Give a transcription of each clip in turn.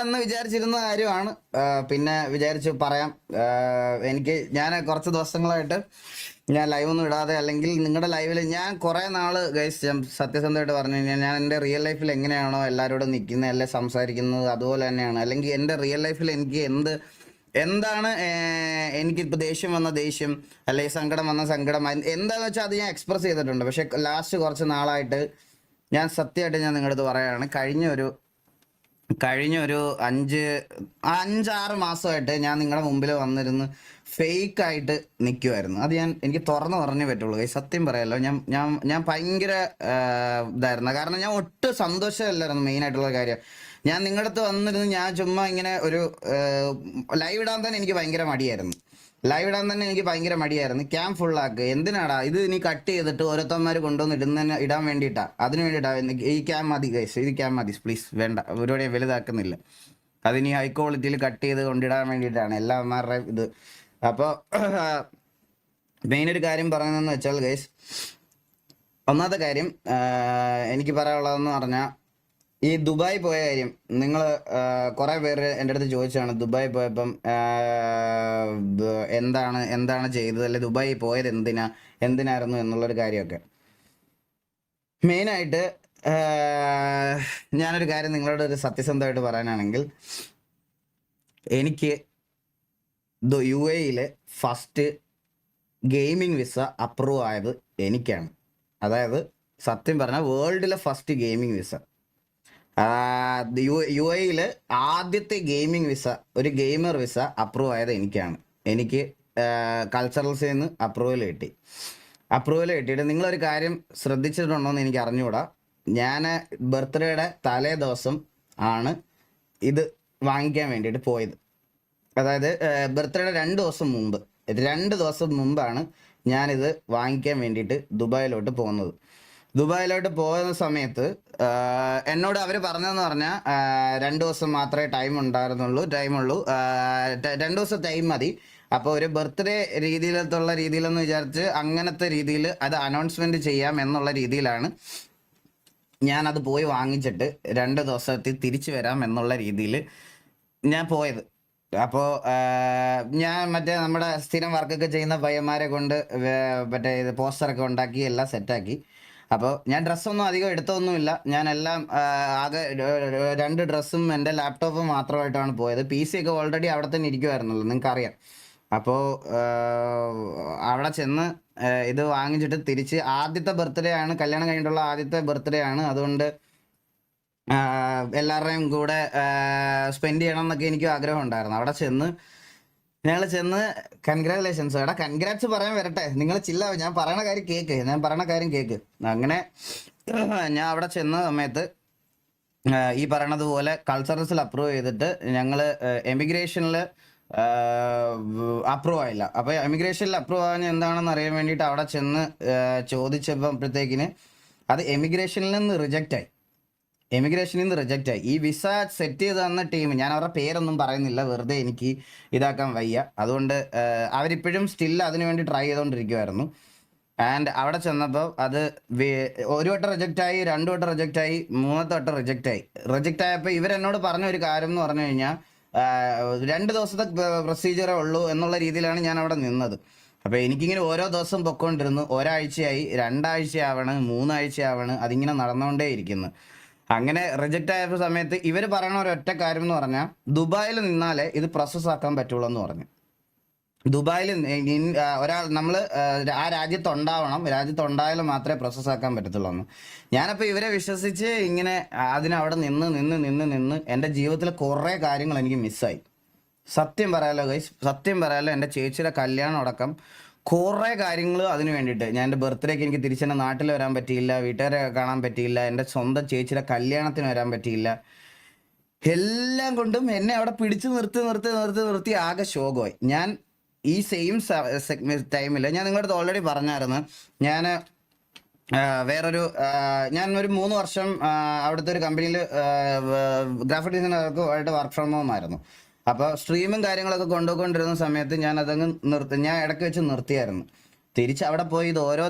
എന്ന് വിചാരിച്ചിരുന്ന കാര്യമാണ്. പിന്നെ വിചാരിച്ചു പറയാം. ഞാൻ കുറച്ച് ദിവസങ്ങളായിട്ട് ഞാൻ ലൈവൊന്നും ഇടാതെ, അല്ലെങ്കിൽ നിങ്ങളുടെ ലൈവിൽ ഞാൻ കുറേ നാള് ഗൈസ് സത്യസന്ധമായിട്ട് പറഞ്ഞു കഴിഞ്ഞാൽ ഞാൻ എൻ്റെ റിയൽ ലൈഫിൽ എങ്ങനെയാണോ എല്ലാവരോടും നിൽക്കുന്നത്, അല്ലെ സംസാരിക്കുന്നത്, അതുപോലെ തന്നെയാണ്. അല്ലെങ്കിൽ എൻ്റെ റിയൽ ലൈഫിൽ എനിക്ക് എന്താണ് എനിക്കിപ്പോൾ ദേഷ്യം വന്ന ദേഷ്യം, അല്ലെങ്കിൽ സങ്കടം വന്ന സങ്കടം, എന്താണെന്ന് വെച്ചാൽ അത് ഞാൻ എക്സ്പ്രസ് ചെയ്തിട്ടുണ്ട്. പക്ഷേ ലാസ്റ്റ് കുറച്ച് നാളായിട്ട് ഞാൻ സത്യമായിട്ട് ഞാൻ നിങ്ങളുടെ അടുത്ത് പറയുകയാണ്, കഴിഞ്ഞൊരു 5-6 മാസമായിട്ട് ഞാൻ നിങ്ങളുടെ മുമ്പിൽ വന്നിരുന്ന് ഫേക്കായിട്ട് നിൽക്കുമായിരുന്നു. അത് എനിക്ക് തുറന്നു പറഞ്ഞേ പറ്റുള്ളൂ. സത്യം പറയാമല്ലോ, ഞാൻ ഭയങ്കര ഇതായിരുന്നു. കാരണം ഞാൻ ഒട്ടും സന്തോഷമല്ലായിരുന്നു. മെയിനായിട്ടുള്ള കാര്യം, ഞാൻ നിങ്ങളുടെ അടുത്ത് വന്നിരുന്ന് ഞാൻ ചുമ്മാ ഇങ്ങനെ ഒരു ലൈവ് ഇടാൻ തന്നെ എനിക്ക് ഭയങ്കര മടിയായിരുന്നു. ക്യാം ഫുള്ളാക്ക് എന്തിനാടാ ഇത്, നീ കട്ട് ചെയ്തിട്ട് ഓരോരുത്തന്മാർ കൊണ്ടുവന്ന് ഇടാൻ വേണ്ടിയിട്ടാ, അതിന് വേണ്ടിയിട്ടാ. ഈ ക്യാം മതി ഗൈസ്, ഇത് ക്യാം മതി പ്ലീസ്, വേണ്ട, ഒരുപാട് വലുതാക്കുന്നില്ല. അതിനി ഹൈ ക്വാളിറ്റിയിൽ കട്ട് ചെയ്ത് കൊണ്ടിടാൻ വേണ്ടിയിട്ടാണ് എല്ലാവന്മാരുടെയും ഇത്. അപ്പോൾ മെയിനൊരു കാര്യം പറയുന്നതെന്ന് വെച്ചാൽ ഗൈസ്, ഒന്നാമത്തെ കാര്യം എനിക്ക് പറയാനുള്ളതെന്ന് പറഞ്ഞാൽ, ഈ ദുബായ് പോയ കാര്യം നിങ്ങൾ കുറേ പേര് എൻ്റെ അടുത്ത് ചോദിച്ചാണ്. ദുബായ് പോയപ്പം എന്താണ് ചെയ്തത്, അല്ലെ ദുബായ് പോയത് എന്തിനായിരുന്നു എന്നുള്ളൊരു കാര്യമൊക്കെ. മെയിനായിട്ട് ഞാനൊരു കാര്യം നിങ്ങളോട് ഒരു സത്യസന്ധമായിട്ട് പറയാനാണെങ്കിൽ, എനിക്ക് UAE first gaming visa approve ആയത് എനിക്കാണ്. അതായത് സത്യം പറഞ്ഞാൽ വേൾഡിലെ ഫസ്റ്റ് ഗെയിമിംഗ് വിസ, UAE ആദ്യത്തെ ഗെയിമിംഗ് വിസ, ഒരു ഗെയിമർ വിസ അപ്രൂവ് ആയത് എനിക്കാണ്. എനിക്ക് കൾച്ചറൽസിൽ നിന്ന് അപ്രൂവൽ കിട്ടിയിട്ട് നിങ്ങളൊരു കാര്യം ശ്രദ്ധിച്ചിട്ടുണ്ടോ എന്ന് എനിക്ക് അറിഞ്ഞുകൂടാ. ഞാൻ ബർത്ത്ഡേയുടെ തലേ ദിവസം ആണ് ഇത് വാങ്ങിക്കാൻ വേണ്ടിയിട്ട് പോയത്. അതായത് ബർത്ത്ഡേയുടെ 2 ദിവസം മുമ്പാണ് ഞാനിത് വാങ്ങിക്കാൻ വേണ്ടിയിട്ട് ദുബായിലോട്ട് പോകുന്നത്. ദുബായിലോട്ട് പോകുന്ന സമയത്ത് എന്നോട് അവർ പറഞ്ഞതെന്ന് പറഞ്ഞാൽ 2 ദിവസം മാത്രമേ ടൈമുള്ളൂ, 2 ദിവസം ടൈം മതി. അപ്പോൾ ഒരു ബർത്ത്ഡേ രീതിയിലെന്ന് വിചാരിച്ച് അങ്ങനത്തെ രീതിയിൽ അത് അനൗൺസ്മെന്റ് ചെയ്യാം എന്നുള്ള രീതിയിലാണ് ഞാനത് പോയി വാങ്ങിച്ചിട്ട് 2 ദിവസത്തിൽ തിരിച്ചു വരാം എന്നുള്ള രീതിയിൽ ഞാൻ പോയത്. അപ്പോൾ ഞാൻ നമ്മുടെ സ്ഥിരം വർക്കൊക്കെ ചെയ്യുന്ന പയ്യന്മാരെ കൊണ്ട് ഇത് പോസ്റ്ററൊക്കെ ഉണ്ടാക്കി എല്ലാം സെറ്റാക്കി. അപ്പോൾ ഞാൻ ഡ്രസ്സൊന്നും അധികം എടുത്തൊന്നുമില്ല. ഞാൻ എല്ലാം ആകെ 2 ഡ്രസ്സും എൻ്റെ ലാപ്ടോപ്പും മാത്രമായിട്ടാണ് പോയത്. PC ഒക്കെ ഓൾറെഡി അവിടെ തന്നെ ഇരിക്കുമായിരുന്നല്ലോ, നിങ്ങൾക്കറിയാം. അപ്പോൾ അവിടെ ചെന്ന് ഇത് വാങ്ങിച്ചിട്ട് തിരിച്ച്, ആദ്യത്തെ ബർത്ത്ഡേ ആണ്, കല്യാണം കഴിഞ്ഞിട്ടുള്ള ആദ്യത്തെ ബർത്ത്ഡേ ആണ്. അതുകൊണ്ട് എല്ലാവരുടെയും കൂടെ സ്പെൻഡ് ചെയ്യണം എന്നൊക്കെ എനിക്കും ആഗ്രഹം ഉണ്ടായിരുന്നു. അവിടെ ഞങ്ങൾ ചെന്ന് കൺഗ്രാറ്റുലേഷൻസ്, എടാ കൺഗ്രാറ്റ്സ് പറയാൻ വരട്ടെ, നിങ്ങൾ ചില്ലാവും, ഞാൻ പറയണ കാര്യം കേക്ക്. അങ്ങനെ ഞാൻ അവിടെ ചെന്ന സമയത്ത് ഈ പറയണത് പോലെ കൾച്ചറൽസിൽ അപ്രൂവ് ചെയ്തിട്ട് ഞങ്ങൾ എമിഗ്രേഷനിൽ അപ്രൂവ് ആയില്ല. അപ്പോൾ എമിഗ്രേഷനിൽ അപ്രൂവ് ആകാൻ എന്താണെന്ന് അറിയാൻ വേണ്ടിയിട്ട് അവിടെ ചെന്ന് ചോദിച്ചപ്പോഴത്തേക്കിന് അത് എമിഗ്രേഷനിൽ നിന്ന് റിജക്റ്റ് ആയി. ഈ വിസ സെറ്റ് ചെയ്ത് തന്ന ടീം, ഞാൻ അവരുടെ പേരൊന്നും പറയുന്നില്ല, വെറുതെ എനിക്ക് ഇതാക്കാൻ വയ്യ. അതുകൊണ്ട് അവരിപ്പോഴും സ്റ്റിൽ അതിനു വേണ്ടി ട്രൈ ചെയ്തുകൊണ്ടിരിക്കുമായിരുന്നു. ആൻഡ് അവിടെ ചെന്നപ്പോൾ അത് 1 വട്ടം റിജക്റ്റ് ആയി, 2 വട്ടം റിജക്റ്റ് ആയി, 3ാമത്തെ വട്ടം റിജക്റ്റ് ആയപ്പോൾ ഇവരെന്നോട് പറഞ്ഞ ഒരു കാര്യം എന്ന് പറഞ്ഞു കഴിഞ്ഞാൽ 2 ദിവസത്തെ പ്രൊസീജിയറേ ഉള്ളൂ എന്നുള്ള രീതിയിലാണ് ഞാൻ അവിടെ നിന്നത്. അപ്പോൾ എനിക്കിങ്ങനെ ഓരോ ദിവസം പൊക്കോണ്ടിരുന്നു. ഒരാഴ്ചയായി, 2 ആഴ്ചയാവണ്, 3 ആഴ്ചയാവണ്, അതിങ്ങനെ നടന്നുകൊണ്ടേ ഇരിക്കുന്നു. അങ്ങനെ റിജക്റ്റ് ആയ സമയത്ത് ഇവർ പറയണ ഒരൊറ്റ കാര്യം എന്ന് പറഞ്ഞാൽ, ദുബായിൽ നിന്നാലേ ഇത് പ്രോസസ് ആക്കാൻ പറ്റുള്ളൂ എന്ന് പറഞ്ഞു. ദുബായിൽ നമ്മൾ ആ രാജ്യത്തുണ്ടായാലും മാത്രമേ പ്രോസസ് ആക്കാൻ പറ്റത്തുള്ളൂ എന്ന്. ഞാനപ്പോൾ ഇവരെ വിശ്വസിച്ച് ഇങ്ങനെ അവിടെ നിന്ന് എൻ്റെ ജീവിതത്തിൽ കുറേ കാര്യങ്ങൾ എനിക്ക് മിസ്സായി. സത്യം പറയാലോ എൻ്റെ ചേച്ചിയുടെ കല്യാണം അടക്കം കുറേ കാര്യങ്ങൾ അതിന് വേണ്ടിയിട്ട്. ഞാൻ എൻ്റെ ബർത്ത്ഡേക്ക് എനിക്ക് തിരിച്ചെൻ്റെ നാട്ടിൽ വരാൻ പറ്റിയില്ല, വീട്ടുകാരെ കാണാൻ പറ്റിയില്ല, എൻ്റെ സ്വന്തം ചേച്ചിയുടെ കല്യാണത്തിന് വരാൻ പറ്റിയില്ല. എല്ലാം കൊണ്ടും എന്നെ അവിടെ പിടിച്ചു നിർത്തി ആകെ ശോകമായി. ഞാൻ ഈ സെയിം ടൈമിൽ ഞാൻ നിങ്ങളുടെ അടുത്ത് ഓൾറെഡി പറഞ്ഞായിരുന്നു, ഞാനൊരു 3 വർഷം അവിടുത്തെ ഒരു കമ്പനിയിൽ ഗ്രാഫിക് ഡിസൈനർക്കുമായിട്ട് വർക്ക് ഫ്രം ഹോം ആയിരുന്നു. അപ്പോൾ സ്ട്രീമും കാര്യങ്ങളൊക്കെ കൊണ്ടുപോയിക്കൊണ്ടിരുന്ന സമയത്ത് ഞാൻ ഇടയ്ക്ക് വെച്ച് നിർത്തിയായിരുന്നു. തിരിച്ച് അവിടെ പോയി ഇത്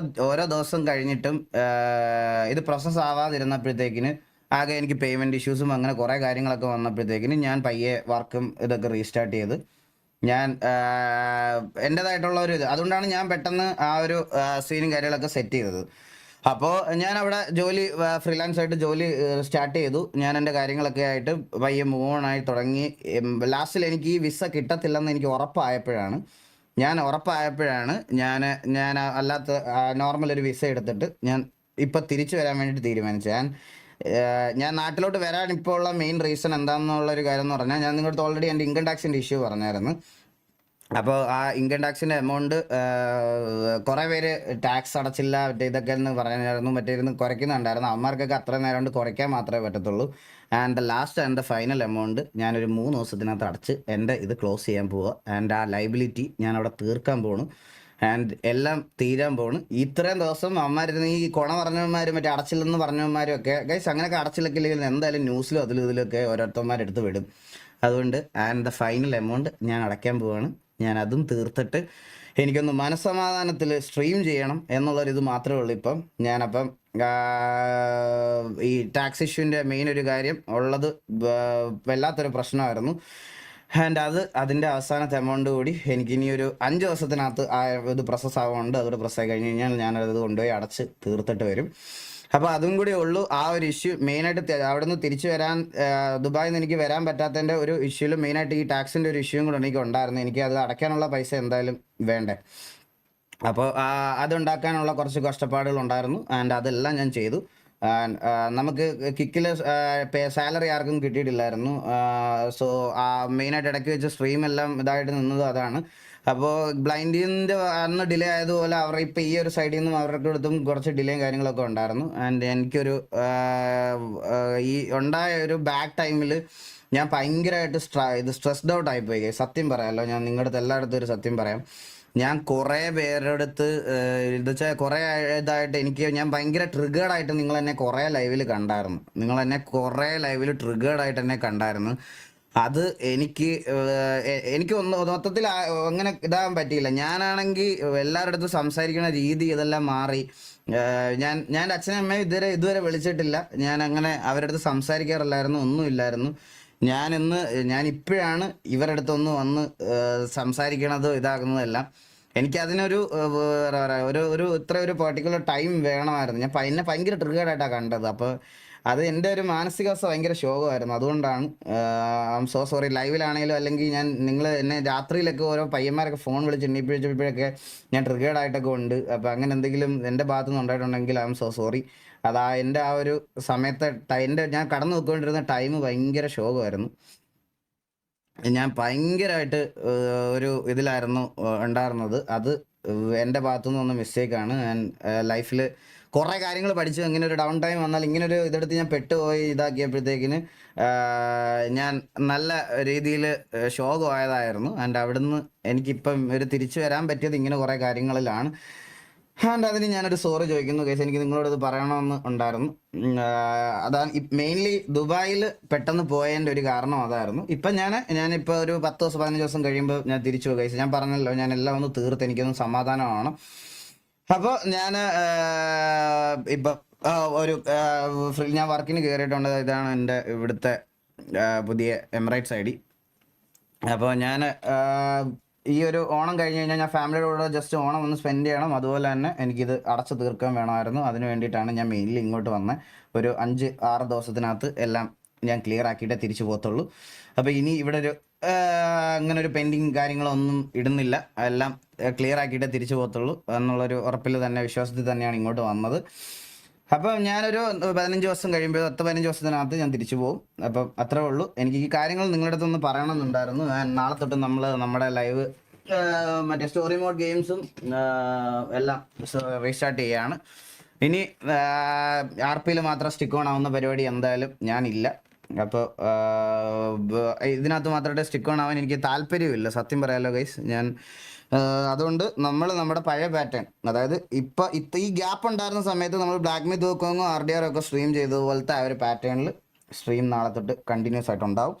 ഓരോ ദിവസം കഴിഞ്ഞിട്ടും ഇത് പ്രോസസ്സ് ആവാതിരുന്നപ്പോഴത്തേക്കിന് ആകെ എനിക്ക് പേയ്മെൻറ്റ് ഇഷ്യൂസും അങ്ങനെ കുറേ കാര്യങ്ങളൊക്കെ വന്നപ്പോഴത്തേക്കിന് ഞാൻ പയ്യെ വർക്കും ഇതൊക്കെ റീസ്റ്റാർട്ട് ചെയ്ത് ഞാൻ എൻ്റേതായിട്ടുള്ള ഒരു ഇത് അതുകൊണ്ടാണ് ഞാൻ പെട്ടെന്ന് ആ ഒരു സീനും കാര്യങ്ങളൊക്കെ സെറ്റ് ചെയ്തത്. അപ്പോൾ ഞാൻ അവിടെ ജോലി ഫ്രീലാൻസ് ആയിട്ട് ജോലി സ്റ്റാർട്ട് ചെയ്തു. ഞാൻ എൻ്റെ കാര്യങ്ങളൊക്കെ ആയിട്ട് പയ്യെ മൂവ് ഓൺ ആയി തുടങ്ങി. ലാസ്റ്റിൽ എനിക്ക് ഈ വിസ കിട്ടത്തില്ലെന്ന് എനിക്ക് ഉറപ്പായപ്പോഴാണ് ഞാൻ ഞാൻ അല്ലാത്ത നോർമൽ ഒരു വിസ എടുത്തിട്ട് ഞാൻ ഇപ്പം തിരിച്ചു വരാൻ വേണ്ടിയിട്ട് തീരുമാനിച്ചു. ഞാൻ നാട്ടിലോട്ട് വരാൻ ഇപ്പോൾ ഉള്ള മെയിൻ റീസൺ എന്താണെന്നുള്ളൊരു കാര്യം എന്ന് പറഞ്ഞാൽ, ഞാൻ നിങ്ങളുടെ ഓൾറെഡി എൻ്റെ ഇൻകം ടാക്സിൻ്റെ ഇഷ്യൂ പറഞ്ഞായിരുന്നു. അപ്പോൾ ആ ഇൻകം ടാക്സിൻ്റെ എമൗണ്ട് കുറേ പേര് ടാക്സ് അടച്ചില്ല മറ്റേ ഇതൊക്കെ എന്ന് പറഞ്ഞായിരുന്നു, മറ്റേ ഇരുന്ന് കുറയ്ക്കുന്നുണ്ടായിരുന്നു. അവന്മാർക്കൊക്കെ അത്ര നേരം കൊണ്ട് കുറയ്ക്കാൻ മാത്രമേ പറ്റത്തുള്ളൂ. And the last and the final amount ഞാനൊരു 3 ദിവസത്തിനകത്ത് അടച്ച് എൻ്റെ ഇത് ക്ലോസ് ചെയ്യാൻ പോവുക. ആൻഡ് ആ ലൈബിലിറ്റി ഞാൻ അവിടെ തീർക്കാൻ പോണു. ആൻഡ് എല്ലാം തീരാൻ പോണ്. ഇത്രയും ദിവസം അവന്മാരിരുന്ന് ഈ കൊണ പറഞ്ഞവന്മാരും മറ്റേ അടച്ചില്ലെന്ന് പറഞ്ഞവന്മാരും ഒക്കെ ഗൈസ് അങ്ങനെയൊക്കെ അടച്ചില്ലെങ്കിൽ എന്തായാലും ന്യൂസിലും അതിലും ഇതിലൊക്കെ ഓരോരുത്തന്മാരെടുത്ത് വിടും. അതുകൊണ്ട് ആൻഡ് ദ ഫൈനൽ എമൗണ്ട് ഞാൻ അടയ്ക്കാൻ പോവാണ്. ഞാൻ അതും തീർത്തിട്ട് എനിക്കൊന്ന് മനസ്സമാധാനത്തിൽ സ്ട്രീം ചെയ്യണം എന്നുള്ളൊരിത് മാത്രമേ ഉള്ളൂ ഇപ്പം. ഞാനപ്പം ഈ ടാക്സ് ഇഷ്യൂവിൻ്റെ മെയിൻ ഒരു കാര്യം ഉള്ളത് വല്ലാത്തൊരു പ്രശ്നമായിരുന്നു. ആൻഡ് അതിൻ്റെ അവസാനത്തെ എമൗണ്ട് കൂടി എനിക്കിനി ഒരു 5 ദിവസത്തിനകത്ത് ആ ഇത് പ്രോസസ്സ് ആവുന്നുണ്ട്. അതോടെ പ്രോസസ്സ് ആയി കഴിഞ്ഞ് കഴിഞ്ഞാൽ ഞാനത് കൊണ്ടുപോയി അടച്ച് തീർത്തിട്ട് വരും. അപ്പോൾ അതും കൂടി ഉള്ളൂ ആ ഒരു ഇഷ്യൂ മെയിനായിട്ട്. അവിടെ നിന്ന് തിരിച്ചു വരാൻ ദുബായിൽ നിന്ന് എനിക്ക് വരാൻ പറ്റാത്തതിൻ്റെ ഒരു ഇഷ്യൂവിൽ മെയിനായിട്ട് ഈ ടാക്സിൻ്റെ ഒരു ഇഷ്യൂയും കൂടെ എനിക്ക് ഉണ്ടായിരുന്നു. എനിക്ക് അത് അടയ്ക്കാനുള്ള പൈസ എന്തായാലും വേണ്ടേ. അപ്പോൾ അതുണ്ടാക്കാനുള്ള കുറച്ച് കഷ്ടപ്പാടുകൾ ഉണ്ടായിരുന്നു. ആൻഡ് അതെല്ലാം ഞാൻ ചെയ്തു. നമുക്ക് കിക്കിൽ സാലറി ആർക്കും കിട്ടിയിട്ടില്ലായിരുന്നു. സോ മെയിനായിട്ട് ഇടയ്ക്ക് വെച്ച് സ്ട്രീം എല്ലാം ഇതായിട്ട് നിന്നത് അതാണ്. അപ്പോൾ ബ്ലൈൻഡിൻ്റെ അന്ന് ഡിലേ ആയതുപോലെ അവർ ഇപ്പോൾ ഈ ഒരു സൈഡിൽ നിന്നും അവരുടെ അടുത്തും കുറച്ച് ഡിലേയും കാര്യങ്ങളൊക്കെ ഉണ്ടായിരുന്നു. ആൻഡ് എനിക്കൊരു ഈ ഉണ്ടായ ഒരു ബാക്ക് ടൈമിൽ ഞാൻ ഭയങ്കരമായിട്ട് സ്ട്രെസ്ഡ് ഔട്ട് ആയിപ്പോയി. സത്യം പറയാമല്ലോ, ഞാൻ നിങ്ങളുടെ അടുത്ത് എല്ലായിടത്തും ഒരു സത്യം പറയാം. ഞാൻ കുറേ പേരുടെ അടുത്ത് ഇത് വെച്ചാൽ കുറേ ഇതായിട്ട് ഞാൻ ഭയങ്കര ട്രിഗേർഡായിട്ട് നിങ്ങളെന്നെ കുറേ ലൈവിൽ കണ്ടായിരുന്നു. ട്രിഗേർഡായിട്ട് എന്നെ കണ്ടായിരുന്നു. അത് എനിക്ക് മൊത്തത്തിൽ അങ്ങനെ ഇതാകാൻ പറ്റിയില്ല. ഞാനാണെങ്കിൽ എല്ലാവരുടെ അടുത്തും സംസാരിക്കുന്ന രീതി ഇതെല്ലാം മാറി. ഞാൻ അച്ഛനും അമ്മയും ഇതുവരെ വിളിച്ചിട്ടില്ല. ഞാൻ അങ്ങനെ അവരുടെ അടുത്ത് സംസാരിക്കാറില്ലായിരുന്നു, ഒന്നുമില്ലായിരുന്നു. ഞാനിപ്പോഴാണ് ഇവരുടെ അടുത്തൊന്ന് വന്ന് സംസാരിക്കണത് ഇതാകുന്നതെല്ലാം. എനിക്കതിനൊരു ഒരു ഇത്ര ഒരു പെർട്ടിക്കുലർ ടൈം വേണമായിരുന്നു. എന്നെ ഭയങ്കര ട്രിഗേർഡായിട്ടാണ് കണ്ടത്. അപ്പോൾ അത് എൻ്റെ ഒരു മാനസികാവസ്ഥ ഭയങ്കര ശോകമായിരുന്നു. അതുകൊണ്ടാണ് ഐ എം സോ സോറി. ലൈവിലാണെങ്കിലും അല്ലെങ്കിൽ നിങ്ങൾ എന്നെ രാത്രിയിലൊക്കെ ഓരോ പയ്യന്മാരൊക്കെ ഫോൺ വിളിച്ച് എണ്ണിപ്പിച്ചപ്പോഴൊക്കെ ഞാൻ ട്രിഗേർഡായിട്ടൊക്കെ ഉണ്ട്. അപ്പോൾ അങ്ങനെ എന്തെങ്കിലും എൻ്റെ ഭാഗത്തു നിന്ന് ഉണ്ടായിട്ടുണ്ടെങ്കിൽ ഐ എം സോ സോറി. എൻ്റെ ആ ഒരു സമയത്തെ ഞാൻ കടന്നു നോക്കിക്കൊണ്ടിരുന്ന ടൈം ഭയങ്കര ശോകമായിരുന്നു. ഞാൻ ഭയങ്കരമായിട്ട് ഒരു ഇതിലായിരുന്നു ഉണ്ടായിരുന്നത്. അത് എൻ്റെ ഭാഗത്തുനിന്ന് വന്ന മിസ്റ്റേക്കാണ്. ഞാൻ ലൈഫിൽ കുറേ കാര്യങ്ങൾ പഠിച്ചു. ഇങ്ങനെ ഒരു ഡൗൺ ടൈം വന്നാൽ ഇങ്ങനൊരു ഇതെടുത്ത് ഞാൻ പെട്ടുപോയി ഇതാക്കിയപ്പോഴത്തേക്കിന് ഞാൻ നല്ല രീതിയിൽ ശോകമായതായിരുന്നു. ആൻഡ് അവിടുന്ന് എനിക്കിപ്പം ഒരു തിരിച്ചു വരാൻ പറ്റിയത് ഇങ്ങനെ കുറേ കാര്യങ്ങളിലാണ്. ആൻഡ് അതിന് ഞാനൊരു സോറി ചോദിക്കുന്നു കേസ്. എനിക്ക് നിങ്ങളോട് ഇത് പറയണമെന്ന് ഉണ്ടായിരുന്നു. അതാണ് മെയിൻലി ദുബായിൽ പെട്ടെന്ന് പോയതിൻ്റെ ഒരു കാരണം അതായിരുന്നു. ഇപ്പം ഞാനിപ്പോൾ ഒരു 10 ദിവസം 15 ദിവസം കഴിയുമ്പോൾ ഞാൻ തിരിച്ചു പോകും കേസ്. ഞാൻ പറഞ്ഞല്ലോ, ഞാൻ എല്ലാം ഒന്ന് തീർത്ത് എനിക്കൊന്ന് സമാധാനമാണ്. അപ്പോൾ ഞാൻ ഇപ്പം ഒരു ഞാൻ വർക്കിന് കയറിയിട്ടുണ്ട്. ഇതാണ് എൻ്റെ ഇവിടുത്തെ പുതിയ എമിറേറ്റ്സ് ID. അപ്പോൾ ഞാൻ ഈ ഒരു ഓണം കഴിഞ്ഞ് കഴിഞ്ഞാൽ ഞാൻ ഫാമിലിയുടെ കൂടെ ജസ്റ്റ് ഓണം ഒന്ന് സ്പെൻഡ് ചെയ്യണം. അതുപോലെ തന്നെ എനിക്കിത് അടച്ചു തീർക്കാൻ വേണമായിരുന്നു. അതിന് വേണ്ടിയിട്ടാണ് ഞാൻ മെയിൻലി ഇങ്ങോട്ട് വന്നത്. ഒരു 5-6 ദിവസത്തിനകത്ത് എല്ലാം ഞാൻ ക്ലിയർ ആക്കിയിട്ടേ തിരിച്ചു പോകത്തുള്ളൂ. അപ്പോൾ ഇനി ഇവിടെ ഒരു അങ്ങനെ ഒരു പെൻഡിങ് കാര്യങ്ങളൊന്നും ഇടുന്നില്ല. എല്ലാം ക്ലിയർ ആക്കിയിട്ടേ തിരിച്ചു പോകത്തുള്ളൂ എന്നുള്ളൊരു ഉറപ്പിൽ തന്നെ, വിശ്വാസത്തിൽ തന്നെയാണ് ഇങ്ങോട്ട് വന്നത്. അപ്പം ഞാനൊരു 15 ദിവസം കഴിയുമ്പോൾ 10-15 ദിവസത്തിനകത്ത് ഞാൻ തിരിച്ചു പോകും. അപ്പം അത്രേ ഉള്ളൂ. എനിക്ക് ഈ കാര്യങ്ങൾ നിങ്ങളുടെ അടുത്തൊന്ന് പറയണമെന്നുണ്ടായിരുന്നു. നാളെ തൊട്ട് നമ്മുടെ ലൈവ് മറ്റേ സ്റ്റോറി മോഡ് ഗെയിംസും എല്ലാം റീസ്റ്റാർട്ട് ചെയ്യുകയാണ്. ഇനി RPയിൽ മാത്രം സ്റ്റിക്ക് ഓൺ ആവുന്ന പരിപാടി എന്തായാലും ഞാനില്ല. അപ്പോൾ ഇതിനകത്ത് മാത്രമായിട്ട് സ്റ്റിക്ക് ഓൺ ആവാൻ എനിക്ക് താല്പര്യമില്ല, സത്യം പറയാമല്ലോ ഗൈസ്. അതുകൊണ്ട് നമ്മുടെ പഴയ പാറ്റേൺ, അതായത് ഈ ഗ്യാപ്പ് ഉണ്ടായിരുന്ന സമയത്ത് നമ്മൾ ബ്ലാക്ക് മിത്ത് നോക്കുമ്പോൾ RDR ഒക്കെ സ്ട്രീം ചെയ്തതുപോലത്തെ ആ ഒരു പാറ്റേണിൽ സ്ട്രീം നാളെ തൊട്ട് കണ്ടിന്യൂസ് ആയിട്ടുണ്ടാവും.